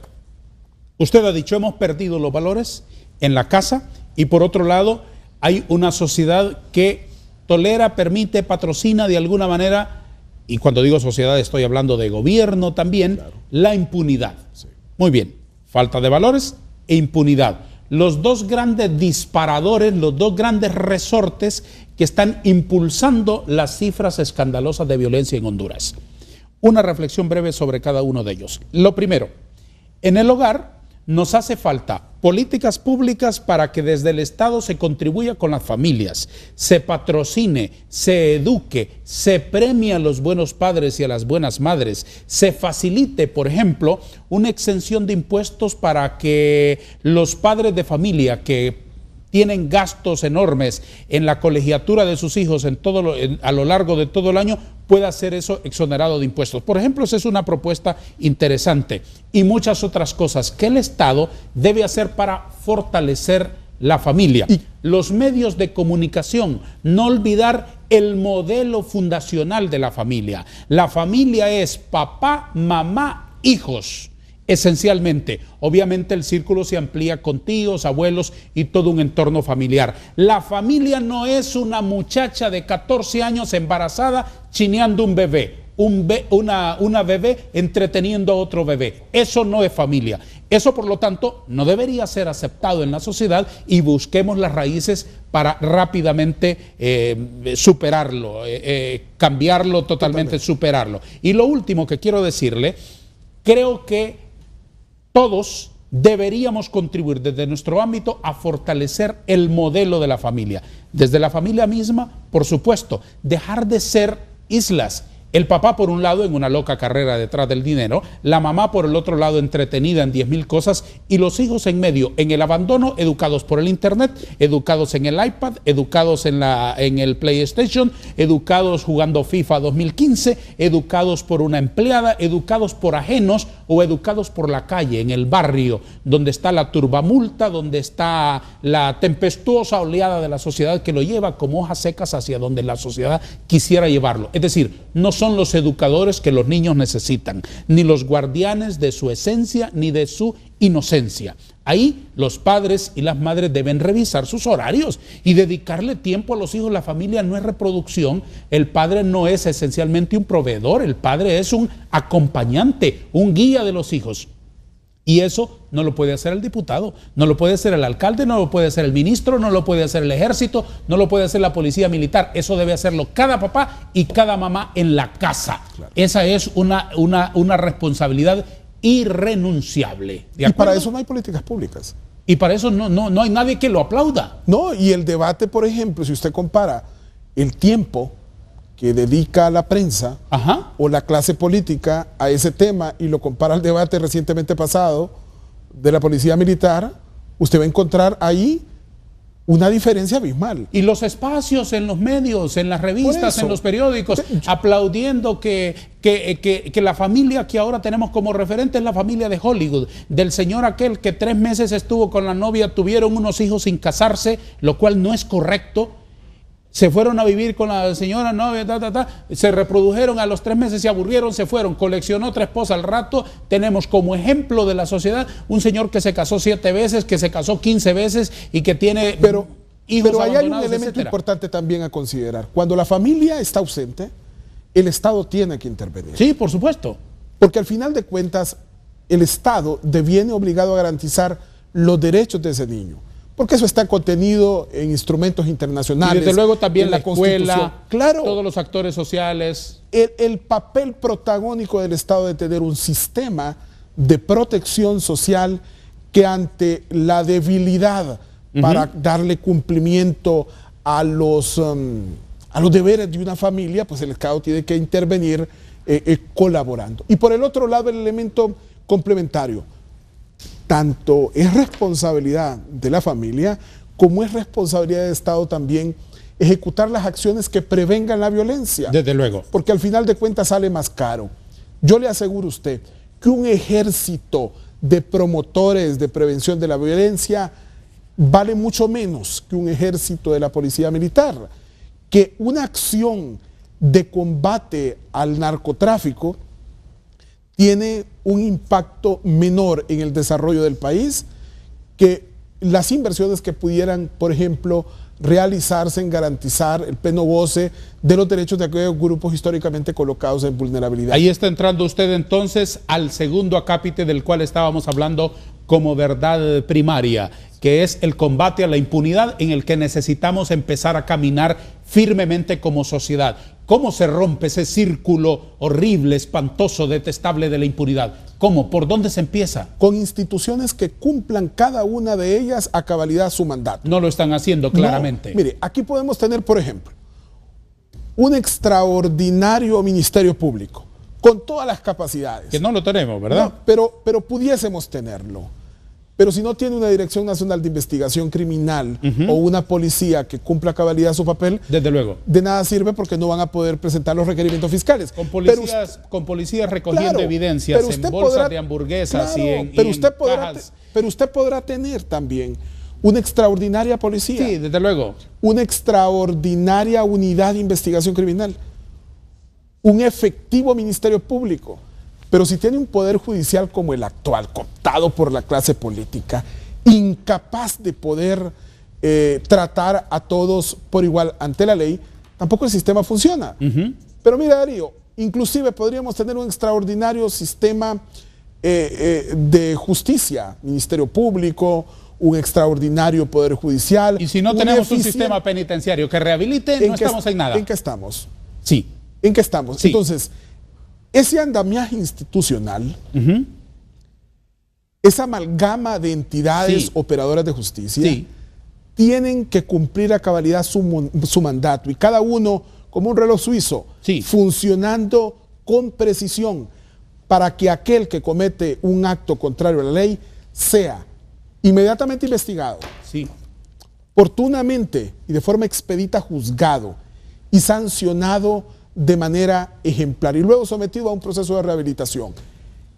Usted ha dicho, hemos perdido los valores en la casa, y por otro lado hay una sociedad que tolera, permite, patrocina de alguna manera, y cuando digo sociedad estoy hablando de gobierno también, claro, la impunidad. Sí. Muy bien, falta de valores e impunidad. Los dos grandes disparadores, los dos grandes resortes que están impulsando las cifras escandalosas de violencia en Honduras. Una reflexión breve sobre cada uno de ellos. Lo primero, en el hogar nos hace falta políticas públicas para que desde el Estado se contribuya con las familias, se patrocine, se eduque, se premie a los buenos padres y a las buenas madres, se facilite, por ejemplo, una exención de impuestos para que los padres de familia que tienen gastos enormes en la colegiatura de sus hijos a lo largo de todo el año, pueda ser eso exonerado de impuestos. Por ejemplo, esa es una propuesta interesante. Y muchas otras cosas que el Estado debe hacer para fortalecer la familia. Y los medios de comunicación, no olvidar el modelo fundacional de la familia. La familia es papá, mamá, hijos. Esencialmente, obviamente el círculo se amplía con tíos, abuelos y todo un entorno familiar. La familia no es una muchacha de 14 años embarazada chineando un bebé, una bebé entreteniendo a otro bebé. Eso no es familia. Eso, por lo tanto, no debería ser aceptado en la sociedad, y busquemos las raíces para rápidamente superarlo, cambiarlo totalmente, superarlo. Y lo último que quiero decirle, creo que todos deberíamos contribuir desde nuestro ámbito a fortalecer el modelo de la familia. Desde la familia misma, por supuesto, dejar de ser islas. El papá por un lado en una loca carrera detrás del dinero, la mamá por el otro lado entretenida en 10,000 cosas, y los hijos en medio, en el abandono, educados por el internet, educados en el iPad, educados en el PlayStation, educados jugando FIFA 2015, educados por una empleada, educados por ajenos o educados por la calle, en el barrio, donde está la turbamulta, donde está la tempestuosa oleada de la sociedad que lo lleva como hojas secas hacia donde la sociedad quisiera llevarlo. Es decir, no son los educadores que los niños necesitan, ni los guardianes de su esencia, ni de su inocencia. Ahí los padres y las madres deben revisar sus horarios y dedicarle tiempo a los hijos. La familia no es reproducción, el padre no es esencialmente un proveedor, el padre es un acompañante, un guía de los hijos. Y eso no lo puede hacer el diputado, no lo puede hacer el alcalde, no lo puede hacer el ministro, no lo puede hacer el ejército, no lo puede hacer la policía militar. Eso debe hacerlo cada papá y cada mamá en la casa. Claro. Esa es una responsabilidad irrenunciable. Y para eso no hay políticas públicas. Y para eso no hay nadie que lo aplauda. No, y el debate, por ejemplo, si usted compara el tiempo que dedica la prensa o la clase política a ese tema y lo compara al debate recientemente pasado de la policía militar, usted va a encontrar ahí una diferencia abismal. Y los espacios en los medios, en las revistas, en los periódicos, aplaudiendo que la familia que ahora tenemos como referente es la familia de Hollywood, del señor aquel que 3 meses estuvo con la novia, tuvieron unos hijos sin casarse, lo cual no es correcto. Se fueron a vivir con la señora novia, se reprodujeron, a los 3 meses se aburrieron, se fueron, coleccionó 3 esposas al rato. Tenemos como ejemplo de la sociedad un señor que se casó 7 veces, que se casó 15 veces y que tiene hijos pero ahí hay un elemento etcétera. Importante también a considerar. Cuando la familia está ausente, el Estado tiene que intervenir. Sí, por supuesto. Porque al final de cuentas, el Estado deviene obligado a garantizar los derechos de ese niño. Porque eso está contenido en instrumentos internacionales. Y desde luego también la escuela, claro, todos los actores sociales. El papel protagónico del Estado de tener un sistema de protección social que ante la debilidad para darle cumplimiento a los deberes de una familia, pues el Estado tiene que intervenir colaborando. Y por el otro lado, el elemento complementario. Tanto es responsabilidad de la familia como es responsabilidad del Estado también ejecutar las acciones que prevengan la violencia. Desde luego. Porque al final de cuentas sale más caro. Yo le aseguro a usted que un ejército de promotores de prevención de la violencia vale mucho menos que un ejército de la policía militar. Que una acción de combate al narcotráfico tiene un impacto menor en el desarrollo del país que las inversiones que pudieran, por ejemplo, realizarse en garantizar el pleno goce de los derechos de aquellos grupos históricamente colocados en vulnerabilidad. Ahí está entrando usted entonces al segundo acápite del cual estábamos hablando como verdad primaria, que es el combate a la impunidad, en el que necesitamos empezar a caminar firmemente como sociedad. ¿Cómo se rompe ese círculo horrible, espantoso, detestable de la impunidad? ¿Cómo? ¿Por dónde se empieza? Con instituciones que cumplan cada una de ellas a cabalidad su mandato. No lo están haciendo claramente. No, mire, aquí podemos tener, por ejemplo, un extraordinario Ministerio Público, con todas las capacidades. Que no lo tenemos, ¿verdad? No, pero pudiésemos tenerlo. Pero si no tiene una Dirección Nacional de Investigación Criminal o una policía que cumpla a cabalidad su papel, desde luego, de nada sirve porque no van a poder presentar los requerimientos fiscales. Con policías recogiendo evidencias en bolsas de hamburguesas y en cajas. Pero usted podrá tener también una extraordinaria policía. Sí, desde luego. Una extraordinaria unidad de investigación criminal. Un efectivo Ministerio Público. Pero si tiene un poder judicial como el actual, cooptado por la clase política, incapaz de poder tratar a todos por igual ante la ley, tampoco el sistema funciona. Pero mira, Darío, inclusive podríamos tener un extraordinario sistema de justicia, Ministerio Público, un extraordinario poder judicial. Y si no tenemos un sistema penitenciario que rehabilite, no estamos en nada. ¿En qué estamos? Sí. ¿En qué estamos? Sí. Entonces, ese andamiaje institucional, esa amalgama de entidades operadoras de justicia, tienen que cumplir a cabalidad su mandato, y cada uno, como un reloj suizo, funcionando con precisión para que aquel que comete un acto contrario a la ley sea inmediatamente investigado, oportunamente y de forma expedita juzgado y sancionado de manera ejemplar y luego sometido a un proceso de rehabilitación.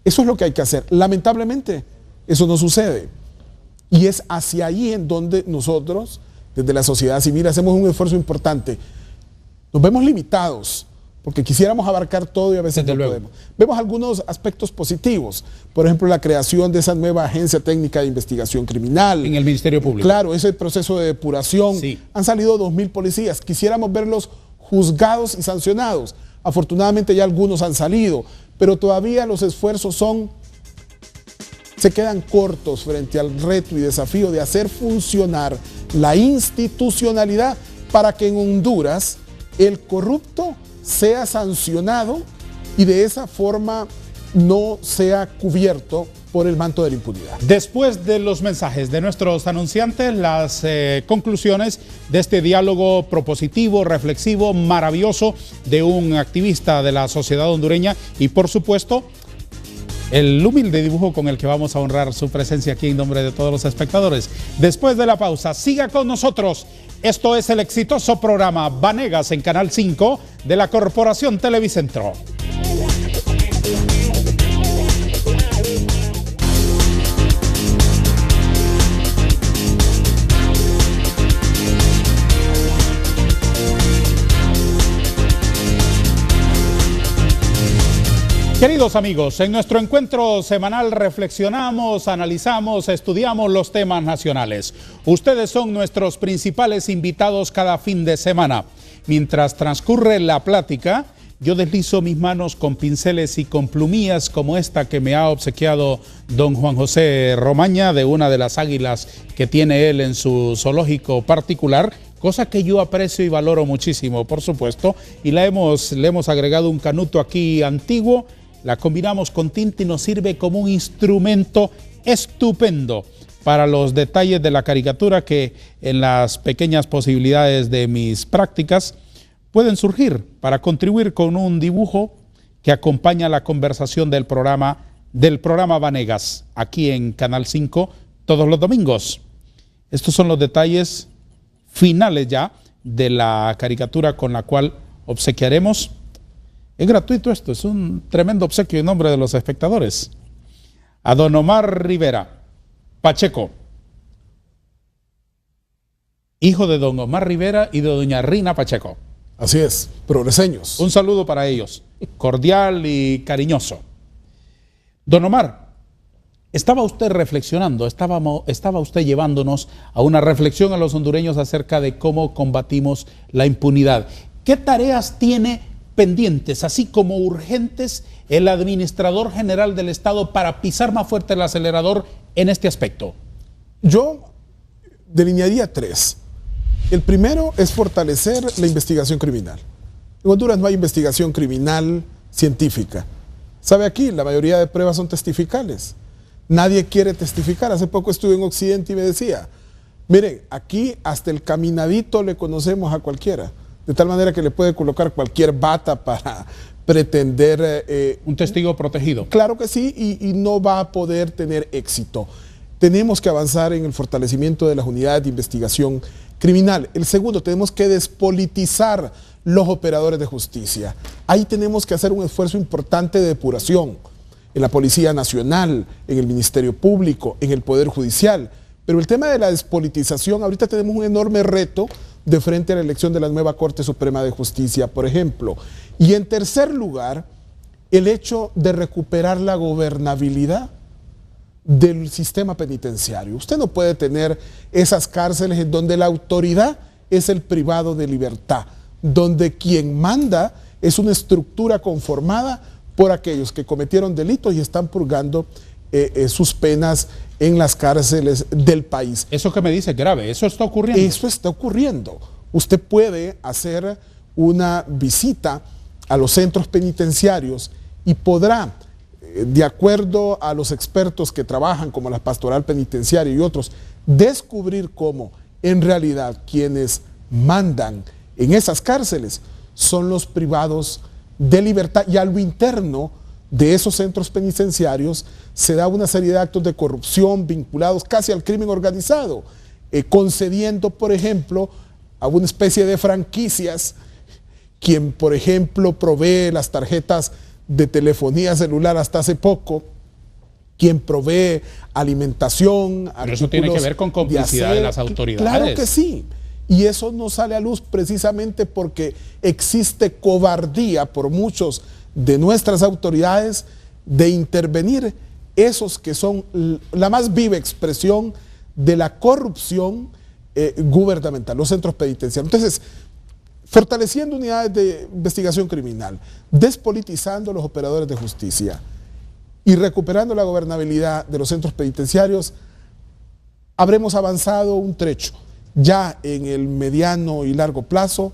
Eso es lo que hay que hacer. Lamentablemente, eso no sucede. Y es hacia ahí en donde nosotros, desde la sociedad civil, hacemos un esfuerzo importante. Nos vemos limitados porque quisiéramos abarcar todo y a veces no podemos. Vemos algunos aspectos positivos, por ejemplo, la creación de esa nueva agencia técnica de investigación criminal. En el Ministerio Público. Claro, ese proceso de depuración. Sí. Han salido 2.000 policías, quisiéramos verlos juzgados y sancionados. Afortunadamente ya algunos han salido, pero todavía los esfuerzos se quedan cortos frente al reto y desafío de hacer funcionar la institucionalidad para que en Honduras el corrupto sea sancionado y de esa forma no sea cubierto por el manto de la impunidad. Después de los mensajes de nuestros anunciantes, las conclusiones de este diálogo propositivo, reflexivo, maravilloso de un activista de la sociedad hondureña y por supuesto el humilde dibujo con el que vamos a honrar su presencia aquí en nombre de todos los espectadores. Después de la pausa, siga con nosotros. Esto es el exitoso programa Vanegas en Canal 5 de la Corporación Televicentro. Queridos amigos, en nuestro encuentro semanal reflexionamos, analizamos, estudiamos los temas nacionales. Ustedes son nuestros principales invitados cada fin de semana. Mientras transcurre la plática, yo deslizo mis manos con pinceles y con plumillas como esta que me ha obsequiado don Juan José Romaña de una de las águilas que tiene él en su zoológico particular, cosa que yo aprecio y valoro muchísimo, por supuesto, y le hemos agregado un canuto aquí antiguo. La combinamos con tinta y nos sirve como un instrumento estupendo para los detalles de la caricatura que en las pequeñas posibilidades de mis prácticas pueden surgir para contribuir con un dibujo que acompaña la conversación del programa Vanegas, aquí en Canal 5 todos los domingos. Estos son los detalles finales ya de la caricatura con la cual obsequiaremos. Es gratuito esto, es un tremendo obsequio en nombre de los espectadores. A don Omar Rivera Pacheco, hijo de don Omar Rivera y de doña Rina Pacheco. Así es, progreseños. Un saludo para ellos, cordial y cariñoso. Don Omar, estaba usted reflexionando, estaba usted llevándonos a una reflexión a los hondureños acerca de cómo combatimos la impunidad. ¿Qué tareas tiene pendientes, así como urgentes, el administrador general del Estado para pisar más fuerte el acelerador en este aspecto? Yo delinearía 3. El primero es fortalecer la investigación criminal. En Honduras no hay investigación criminal científica. ¿Sabe aquí? La mayoría de pruebas son testificales. Nadie quiere testificar. Hace poco estuve en Occidente y me decía, miren, aquí hasta el caminadito le conocemos a cualquiera. De tal manera que le puede colocar cualquier bata para pretender... un testigo protegido. Claro que sí, y no va a poder tener éxito. Tenemos que avanzar en el fortalecimiento de las unidades de investigación criminal. El segundo, tenemos que despolitizar los operadores de justicia. Ahí tenemos que hacer un esfuerzo importante de depuración en la Policía Nacional, en el Ministerio Público, en el Poder Judicial. Pero el tema de la despolitización, ahorita tenemos un enorme reto de frente a la elección de la nueva Corte Suprema de Justicia, por ejemplo. Y en tercer lugar, el hecho de recuperar la gobernabilidad del sistema penitenciario. Usted no puede tener esas cárceles en donde la autoridad es el privado de libertad, donde quien manda es una estructura conformada por aquellos que cometieron delitos y están purgando sus penas en las cárceles del país. Eso que me dice es grave, eso está ocurriendo. Eso está ocurriendo. Usted puede hacer una visita a los centros penitenciarios y podrá, de acuerdo a los expertos que trabajan como la Pastoral Penitenciaria y otros, descubrir cómo en realidad quienes mandan en esas cárceles son los privados de libertad, y a lo interno de esos centros penitenciarios se da una serie de actos de corrupción vinculados casi al crimen organizado, concediendo, por ejemplo, a una especie de franquicias, quien, por ejemplo, provee las tarjetas de telefonía celular hasta hace poco, quien provee alimentación. Pero eso tiene que ver con complicidad de las autoridades. Claro que sí. Y eso no sale a luz precisamente porque existe cobardía por muchos de nuestras autoridades de intervenir esos que son la más viva expresión de la corrupción gubernamental, los centros penitenciarios. Entonces, fortaleciendo unidades de investigación criminal, despolitizando los operadores de justicia y recuperando la gobernabilidad de los centros penitenciarios, habremos avanzado un trecho. Ya en el mediano y largo plazo,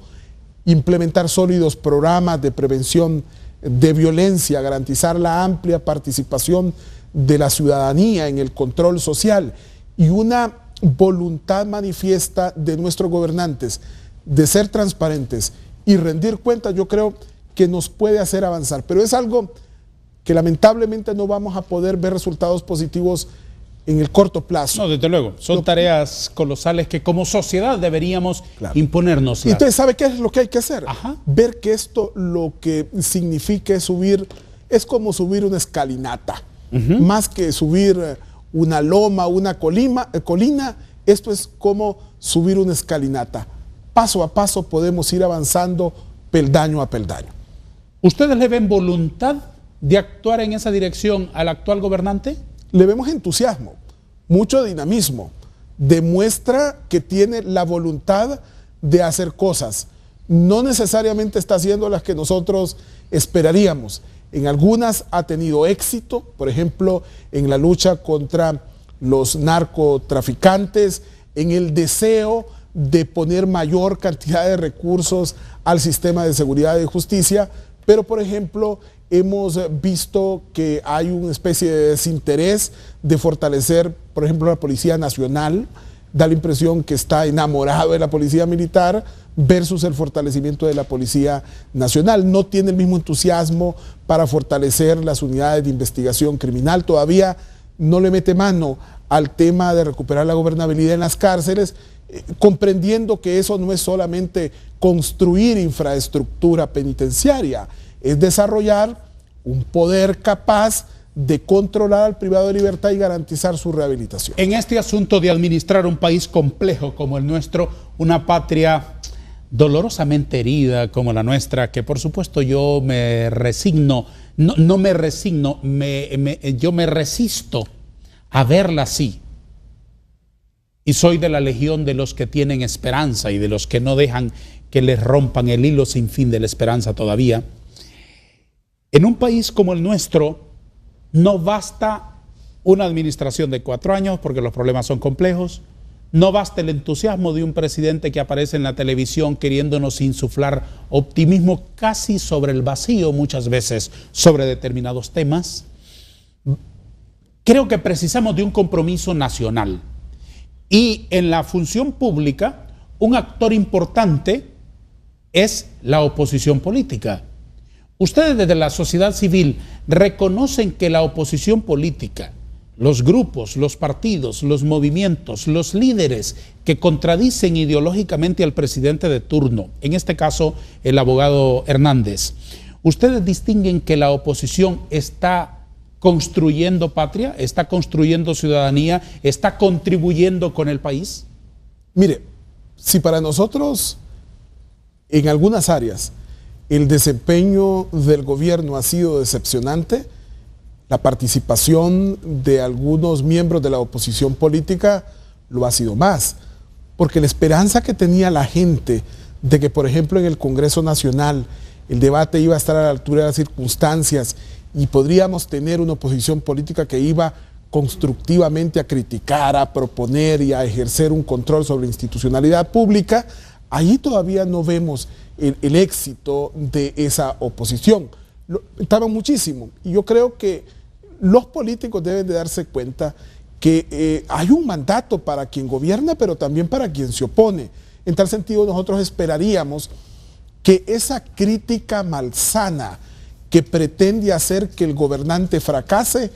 implementar sólidos programas de prevención de violencia, garantizar la amplia participación de la ciudadanía en el control social y una voluntad manifiesta de nuestros gobernantes de ser transparentes y rendir cuentas, yo creo que nos puede hacer avanzar. Pero es algo que lamentablemente no vamos a poder ver resultados positivos en el corto plazo. No, desde luego, son tareas colosales que como sociedad deberíamos imponernos. Entonces, ¿sabe qué es lo que hay que hacer? Ajá. Ver que esto lo que significa es subir, es como subir una escalinata, más que subir una loma, una colina, esto es como subir una escalinata. Paso a paso podemos ir avanzando peldaño a peldaño. ¿Ustedes le ven voluntad de actuar en esa dirección al actual gobernante? Le vemos entusiasmo, mucho dinamismo, demuestra que tiene la voluntad de hacer cosas. No necesariamente está haciendo las que nosotros esperaríamos. En algunas ha tenido éxito, por ejemplo, en la lucha contra los narcotraficantes, en el deseo de poner mayor cantidad de recursos al sistema de seguridad y de justicia, pero por ejemplo hemos visto que hay una especie de desinterés de fortalecer, por ejemplo, la Policía Nacional. Da la impresión que está enamorado de la Policía Militar versus el fortalecimiento de la Policía Nacional. No tiene el mismo entusiasmo para fortalecer las unidades de investigación criminal. Todavía no le mete mano al tema de recuperar la gobernabilidad en las cárceles, comprendiendo que eso no es solamente construir infraestructura penitenciaria, es desarrollar un poder capaz de controlar al privado de libertad y garantizar su rehabilitación. En este asunto de administrar un país complejo como el nuestro, una patria dolorosamente herida como la nuestra, que por supuesto yo me resigno, no me resigno, yo me resisto a verla así. Y soy de la legión de los que tienen esperanza y de los que no dejan que les rompan el hilo sin fin de la esperanza todavía. En un país como el nuestro, no basta una administración de 4 años porque los problemas son complejos. No basta el entusiasmo de un presidente que aparece en la televisión queriéndonos insuflar optimismo casi sobre el vacío muchas veces sobre determinados temas. Creo que precisamos de un compromiso nacional. Y en la función pública, un actor importante es la oposición política. Ustedes desde la sociedad civil reconocen que la oposición política, los grupos, los partidos, los movimientos, los líderes que contradicen ideológicamente al presidente de turno, en este caso el abogado Hernández, ¿ustedes distinguen que la oposición está construyendo patria, está construyendo ciudadanía, está contribuyendo con el país? Mire, si para nosotros en algunas áreas el desempeño del gobierno ha sido decepcionante, la participación de algunos miembros de la oposición política lo ha sido más, porque la esperanza que tenía la gente de que, por ejemplo, en el Congreso Nacional el debate iba a estar a la altura de las circunstancias y podríamos tener una oposición política que iba constructivamente a criticar, a proponer y a ejercer un control sobre la institucionalidad pública, ahí todavía no vemos el éxito de esa oposición. Tarda muchísimo y yo creo que los políticos deben de darse cuenta que hay un mandato para quien gobierna, pero también para quien se opone. En tal sentido, nosotros esperaríamos que esa crítica malsana que pretende hacer que el gobernante fracase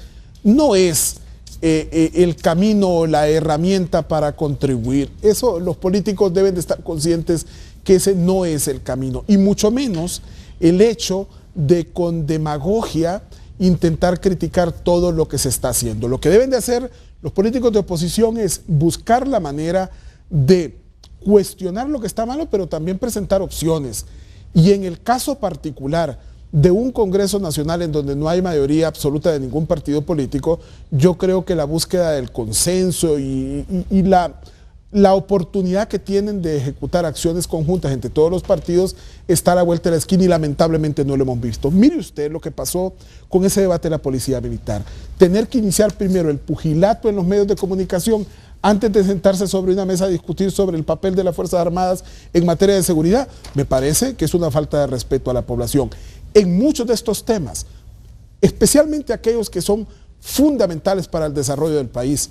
no es el camino o la herramienta para contribuir. Eso los políticos deben de estar conscientes que ese no es el camino, y mucho menos el hecho de con demagogia intentar criticar todo lo que se está haciendo. Lo que deben de hacer los políticos de oposición es buscar la manera de cuestionar lo que está malo, pero también presentar opciones. Y en el caso particular de un Congreso Nacional en donde no hay mayoría absoluta de ningún partido político, yo creo que la búsqueda del consenso y la oportunidad que tienen de ejecutar acciones conjuntas entre todos los partidos está a la vuelta de la esquina y lamentablemente no lo hemos visto. Mire usted lo que pasó con ese debate de la policía militar. Tener que iniciar primero el pugilato en los medios de comunicación antes de sentarse sobre una mesa a discutir sobre el papel de las Fuerzas Armadas en materia de seguridad, me parece que es una falta de respeto a la población. En muchos de estos temas, especialmente aquellos que son fundamentales para el desarrollo del país,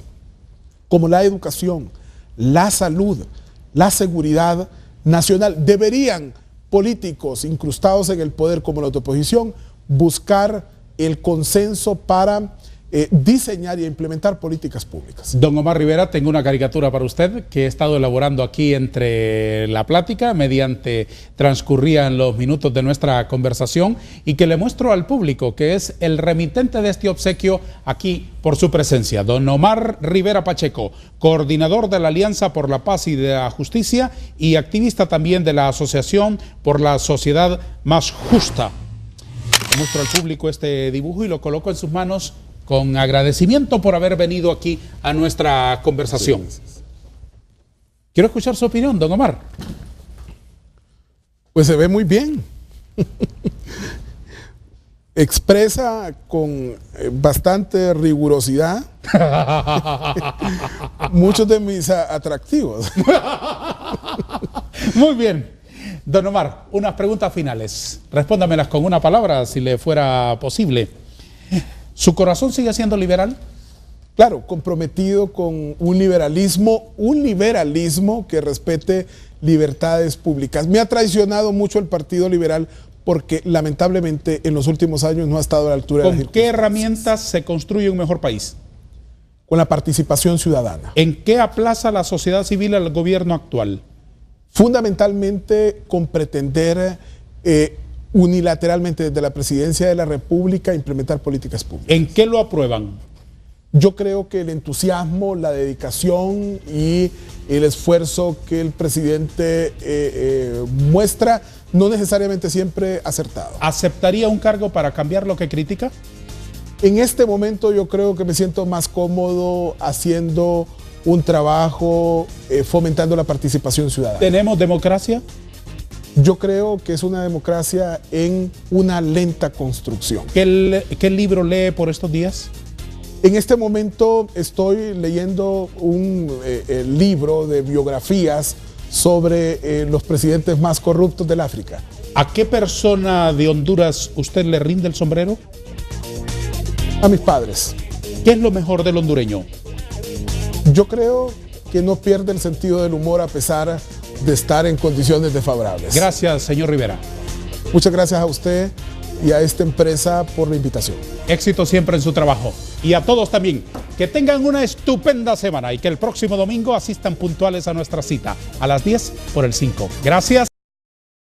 como la educación, la salud, la seguridad nacional, deberían políticos incrustados en el poder como los de oposición buscar el consenso para diseñar y implementar políticas públicas. Don Omar Rivera, tengo una caricatura para usted que he estado elaborando aquí entre la plática, mediante transcurrían los minutos de nuestra conversación, y que le muestro al público, que es el remitente de este obsequio aquí por su presencia. Don Omar Rivera Pacheco, coordinador de la Alianza por la Paz y de la Justicia y activista también de la Asociación por la Sociedad Más Justa. Le muestro al público este dibujo y lo coloco en sus manos con agradecimiento por haber venido aquí a nuestra conversación. Quiero escuchar su opinión, don Omar. Pues se ve muy bien. Expresa con bastante rigurosidad muchos de mis atractivos. Muy bien. Don Omar, unas preguntas finales. Respóndamelas con una palabra, si le fuera posible. ¿Su corazón sigue siendo liberal? Claro, comprometido con un liberalismo que respete libertades públicas. Me ha traicionado mucho el Partido Liberal porque lamentablemente en los últimos años no ha estado a la altura de las circunstancias. ¿Con qué herramientas se construye un mejor país? Con la participación ciudadana. ¿En qué aplaza la sociedad civil al gobierno actual? Fundamentalmente con pretender unilateralmente desde la Presidencia de la República implementar políticas públicas. ¿En qué lo aprueban? Yo creo que el entusiasmo, la dedicación y el esfuerzo que el presidente muestra, no necesariamente siempre acertado. ¿Aceptaría un cargo para cambiar lo que critica? En este momento yo creo que me siento más cómodo haciendo un trabajo fomentando la participación ciudadana. ¿Tenemos democracia? Yo creo que es una democracia en una lenta construcción. ¿Qué libro lee por estos días? En este momento estoy leyendo un libro de biografías sobre los presidentes más corruptos del África. ¿A qué persona de Honduras usted le rinde el sombrero? A mis padres. ¿Qué es lo mejor del hondureño? Yo creo que no pierde el sentido del humor a pesar de estar en condiciones desfavorables. Gracias, señor Rivera. Muchas gracias a usted y a esta empresa por la invitación. Éxito siempre en su trabajo. Y a todos también, que tengan una estupenda semana y que el próximo domingo asistan puntuales a nuestra cita a las 10 por el 5. Gracias.